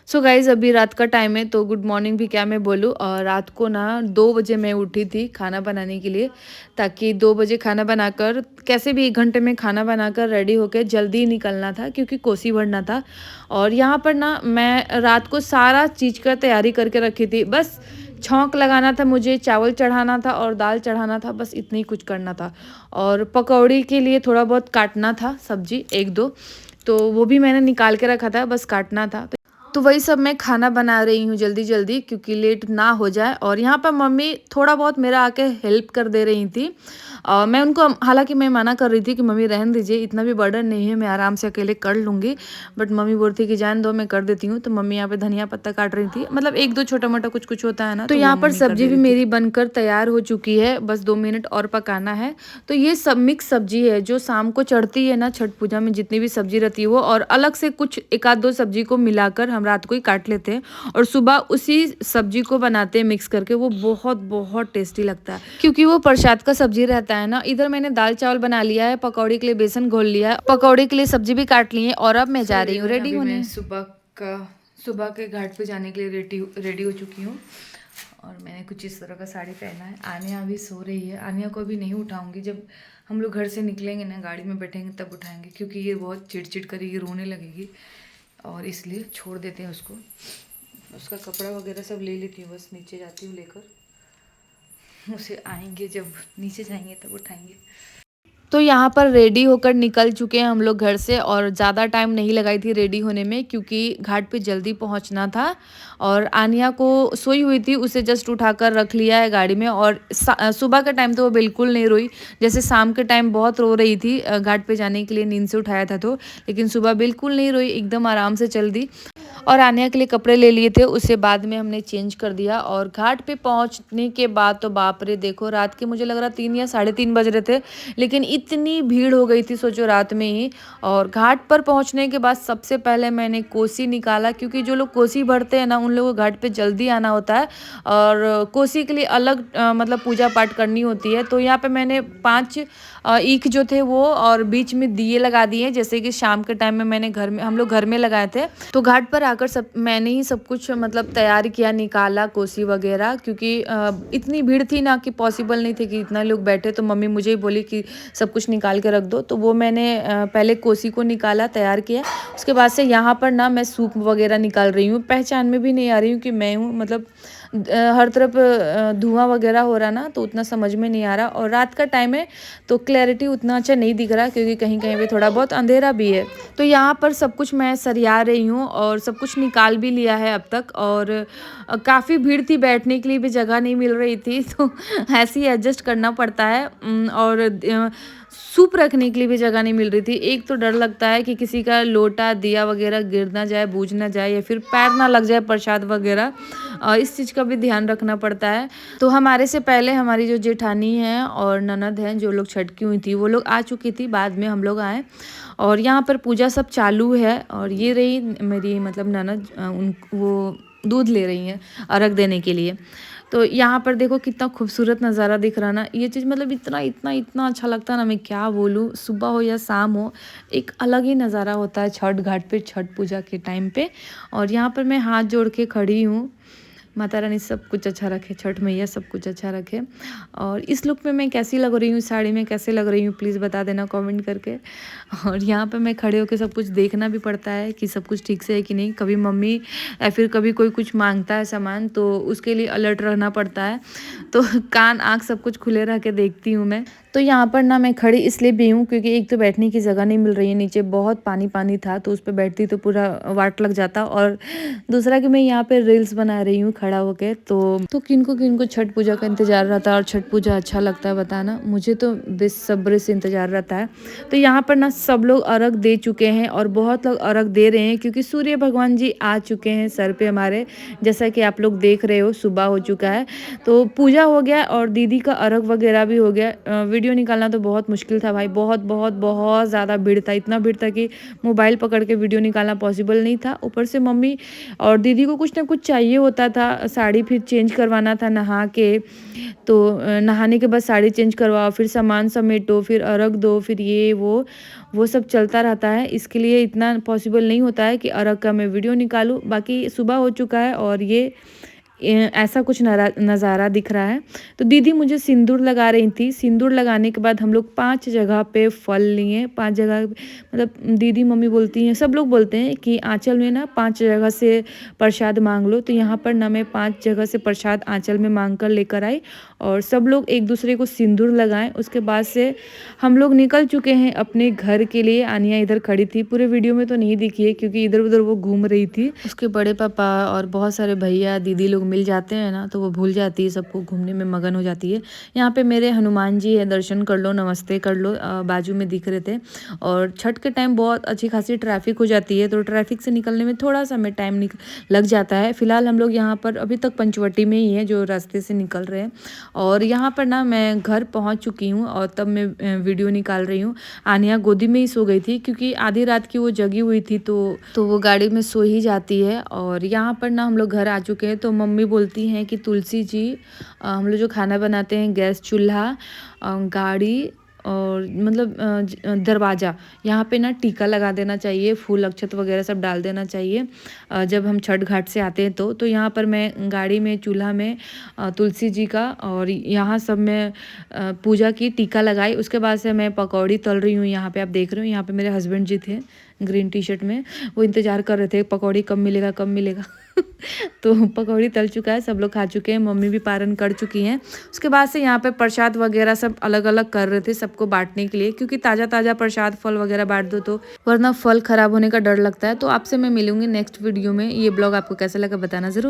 So guys अभी रात का टाइम है तो गुड मॉर्निंग भी क्या मैं बोलूँ। और रात को ना 2 बजे मैं उठी थी खाना बनाने के लिए, ताकि 2 बजे खाना बनाकर कैसे भी 1 घंटे में खाना बनाकर रेडी होके जल्दी निकलना था क्योंकि कोसी भरना था। और यहाँ पर ना मैं रात को सारा चीज़ का तैयारी करके रखी थी, बस छौंक लगाना था मुझे, चावल चढ़ाना था और दाल चढ़ाना था, बस इतना ही कुछ करना था। और पकौड़ी के लिए थोड़ा बहुत काटना था सब्जी 1-2, तो वो भी मैंने निकाल के रखा था, बस काटना था। तो वही सब मैं खाना बना रही हूँ जल्दी-जल्दी क्योंकि लेट ना हो जाए। और यहाँ पर मम्मी थोड़ा बहुत मेरा आके हेल्प कर दे रही थी। मैं उनको हालाँकि मैं मना कर रही थी कि मम्मी रहने दीजिए, इतना भी बर्डन नहीं है, मैं आराम से अकेले कर लूँगी। बट मम्मी बोल रही थी कि जाने दो, मैं कर देती हूँ। तो मम्मी यहाँ पे धनिया पत्ता काट रही थी, मतलब 1-2 छोटा-मोटा कुछ-कुछ होता है ना, तो यहाँ पर सब्जी भी मेरी बनकर तैयार हो चुकी है, बस 2 मिनट और पकाना है। तो ये सब मिक्स सब्जी है जो शाम को चढ़ती है ना छठ पूजा में, जितनी भी सब्जी रहती है वो, और अलग से कुछ 1 आध 2 सब्जी को मिलाकर हम रात को ही काट लेते हैं और सुबह उसी सब्जी को बनाते हैं मिक्स करके। वो बहुत बहुत टेस्टी लगता है क्योंकि वो प्रसाद का सब्जी रहता है ना। इधर मैंने दाल चावल बना लिया है, पकौड़ी के लिए बेसन घोल लिया है, पकौड़ी के लिए सब्जी भी काट ली है और अब मैं जा रही हूँ रेडी होने। सुबह के घाट पे जाने के लिए रेडी हो चुकी हूँ और मैंने कुछ इस तरह का साड़ी पहना है। आनिया अभी सो रही है, आनिया को अभी नहीं उठाऊंगी, जब हम लोग घर से निकलेंगे ना गाड़ी में बैठेंगे तब उठाएंगे, क्योंकि ये बहुत चिड़चिड़ करेगी, रोने लगेगी, और इसलिए छोड़ देते हैं उसको। उसका कपड़ा वगैरह सब ले लेती हूँ, बस नीचे जाती हूँ लेकर, उसे आएंगे जब नीचे जाएंगे तब उठाएंगे। तो यहाँ पर रेडी होकर निकल चुके हैं हम लोग घर से, और ज़्यादा टाइम नहीं लगाई थी रेडी होने में क्योंकि घाट पे जल्दी पहुँचना था। और आनिया को सोई हुई थी, उसे जस्ट उठाकर रख लिया है गाड़ी में। और सुबह के टाइम तो वो बिल्कुल नहीं रोई, जैसे शाम के टाइम बहुत रो रही थी घाट पे जाने के लिए, नींद से उठाया था तो, लेकिन सुबह बिल्कुल नहीं रोई, एकदम आराम से चल दी। और आनिया के लिए कपड़े ले लिए थे, उसे बाद में हमने चेंज कर दिया। और घाट पे पहुंचने के बाद तो बाप रे, देखो रात के मुझे लग रहा 3 या 3:30 बज रहे थे, लेकिन इतनी भीड़ हो गई थी सोचो रात में ही। और घाट पर पहुंचने के बाद सबसे पहले मैंने कोसी निकाला, क्योंकि जो लोग कोसी भरते हैं ना उन लोगों को घाट पे जल्दी आना होता है और कोसी के लिए अलग मतलब पूजा पाठ करनी होती है। तो यहाँ पे मैंने 5 ईख जो थे वो, और बीच में दिए लगा दिए, जैसे कि शाम के टाइम में मैंने घर में, हम लोग घर में लगाए थे। तो घाट पर आकर सब मैंने ही सब कुछ मतलब तैयार किया, निकाला कोसी वगैरह, क्योंकि इतनी भीड़ थी ना कि पॉसिबल नहीं थे कि इतना लोग बैठे। तो मम्मी मुझे ही बोली कि सब कुछ निकाल के रख दो, तो वो मैंने पहले कोसी को निकाला, तैयार किया। उसके बाद से यहाँ पर ना मैं सूप वगैरह निकाल रही हूँ, पहचान में भी नहीं आ रही हूँ कि मैं हूँ, मतलब हर तरफ धुआं वगैरह हो रहा ना, तो उतना समझ में नहीं आ रहा। और रात का टाइम है तो क्लैरिटी उतना अच्छा नहीं दिख रहा, क्योंकि कहीं कहीं पे थोड़ा बहुत अंधेरा भी है। तो यहाँ पर सब कुछ मैं सरिया रही हूँ और सब कुछ निकाल भी लिया है अब तक। और काफ़ी भीड़ थी, बैठने के लिए भी जगह नहीं मिल रही थी, तो ऐसे ही एडजस्ट करना पड़ता है। और सूप रखने के लिए भी जगह नहीं मिल रही थी। एक तो डर लगता है कि किसी का लोटा दिया वगैरह गिर ना जाए, बूझ ना जाए, या फिर पैर ना लग जाए प्रसाद वगैरह, इस चीज़ का भी ध्यान रखना पड़ता है। तो हमारे से पहले हमारी जो जेठानी है और ननद हैं, जो लोग छठ की हुई थी, वो लोग आ चुकी थी, बाद में हम लोग आए। और यहाँ पर पूजा सब चालू है। और ये रही मेरी मतलब ननद, वो दूध ले रही हैं अर्घ देने के लिए। तो यहाँ पर देखो कितना खूबसूरत नज़ारा दिख रहा ना, ये चीज़ मतलब इतना इतना इतना अच्छा लगता है ना, मैं क्या बोलूँ। सुबह हो या शाम हो, एक अलग ही नज़ारा होता है छठ घाट पे, छठ पूजा के टाइम पे। और यहाँ पर मैं हाथ जोड़ के खड़ी हूँ, माता रानी सब कुछ अच्छा रखे, छठ मैया सब कुछ अच्छा रखे। और इस लुक में मैं कैसी लग रही हूँ, साड़ी में कैसे लग रही हूँ, प्लीज़ बता देना कमेंट करके। और यहाँ पे मैं खड़े होकर सब कुछ देखना भी पड़ता है कि सब कुछ ठीक से है कि नहीं, कभी मम्मी या फिर कभी कोई कुछ मांगता है सामान, तो उसके लिए अलर्ट रहना पड़ता है। तो कान आँख सब कुछ खुले रह के देखती हूँ मैं। तो यहाँ पर ना मैं खड़ी इसलिए भी हूँ क्योंकि एक तो बैठने की जगह नहीं मिल रही है, नीचे बहुत पानी पानी था, तो उस पर बैठती तो पूरा वाट लग जाता। और दूसरा कि मैं यहाँ पे रील्स बना रही हूँ खड़ा होके, तो किनको छठ पूजा का इंतजार रहता है, और छठ पूजा अच्छा लगता है बताना, मुझे तो बेसब्री से इंतजार रहता है। तो यहाँ पर ना सब लोग अर्घ दे चुके हैं और बहुत लोग अर्घ दे रहे हैं, क्योंकि सूर्य भगवान जी आ चुके हैं सर पे हमारे, जैसा कि आप लोग देख रहे हो सुबह हो चुका है। तो पूजा हो गया और दीदी का अर्घ वगैरह भी हो गया। वीडियो निकालना तो बहुत मुश्किल था भाई, बहुत बहुत बहुत ज़्यादा भीड़ था, इतना भीड़ था कि मोबाइल पकड़ के वीडियो निकालना पॉसिबल नहीं था। ऊपर से मम्मी और दीदी को कुछ ना कुछ चाहिए होता था, साड़ी फिर चेंज करवाना था नहा के, तो नहाने के बाद साड़ी चेंज करवाओ, फिर सामान समेटो, फिर अर्घ दो, फिर ये वो सब चलता रहता है। इसके लिए इतना पॉसिबल नहीं होता है कि अर्घ का मैं वीडियो निकालूँ। बाकी सुबह हो चुका है और ये ऐसा कुछ नज़ारा दिख रहा है। तो दीदी मुझे सिंदूर लगा रही थी। सिंदूर लगाने के बाद हम लोग 5 जगह पे फल लिए, 5 जगह मतलब दीदी मम्मी बोलती हैं, सब लोग बोलते हैं कि आंचल में ना 5 जगह से प्रसाद मांग लो। तो यहाँ पर ना मैं 5 जगह से प्रसाद आंचल में मांग कर लेकर आई और सब लोग एक दूसरे को सिंदूर लगाएं। उसके बाद से हम लोग निकल चुके हैं अपने घर के लिए। आनिया इधर खड़ी थी, पूरे वीडियो में तो नहीं दिखी है क्योंकि इधर उधर वो घूम रही थी। उसके बड़े पापा और बहुत सारे भैया दीदी लोग मिल जाते हैं ना, तो वो भूल जाती है, सबको घूमने में मगन हो जाती है। यहाँ पे मेरे हनुमान जी है, दर्शन कर लो, नमस्ते कर लो, बाजू में दिख रहे थे। और छठ के टाइम बहुत अच्छी खासी ट्रैफिक हो जाती है, तो ट्रैफिक से निकलने में थोड़ा सा हमें टाइम लग जाता है। फिलहाल हम लोग यहाँ पर अभी तक पंचवटी में ही है, जो रास्ते से निकल रहे हैं। और यहाँ पर ना मैं घर पहुँच चुकी हूँ और तब मैं वीडियो निकाल रही हूँ। आनिया गोदी में ही सो गई थी क्योंकि आधी रात की वो जगी हुई थी, तो वो गाड़ी में सो ही जाती है। और यहाँ पर ना हम लोग घर आ चुके हैं। तो मम्मी बोलती हैं कि तुलसी जी, हम लोग जो खाना बनाते हैं, गैस चूल्हा, गाड़ी और मतलब दरवाज़ा, यहाँ पे ना टीका लगा देना चाहिए, फूल अक्षत वगैरह सब डाल देना चाहिए जब हम छठ घाट से आते हैं। तो यहाँ पर मैं गाड़ी में, चूल्हा में तुलसी जी का और यहाँ सब में पूजा की, टीका लगाई। उसके बाद से मैं पकौड़ी तल रही हूँ। यहाँ पे आप देख रहे हो, यहाँ पे मेरे हस्बैंड जी थे ग्रीन टी शर्ट में, वो इंतज़ार कर रहे थे पकौड़ी कब मिलेगा कब मिलेगा। तो पकौड़ी तल चुका है, सब लोग खा चुके हैं, मम्मी भी पारण कर चुकी हैं। उसके बाद से यहाँ पे प्रसाद वगैरह सब अलग अलग कर रहे थे सबको बांटने के लिए, क्योंकि ताज़ा ताज़ा प्रसाद फल वगैरह बांट दो तो वरना फल खराब होने का डर लगता है। तो आपसे मैं मिलूंगी नेक्स्ट वीडियो में। ये ब्लॉग आपको कैसा लगा बताना ज़रूर।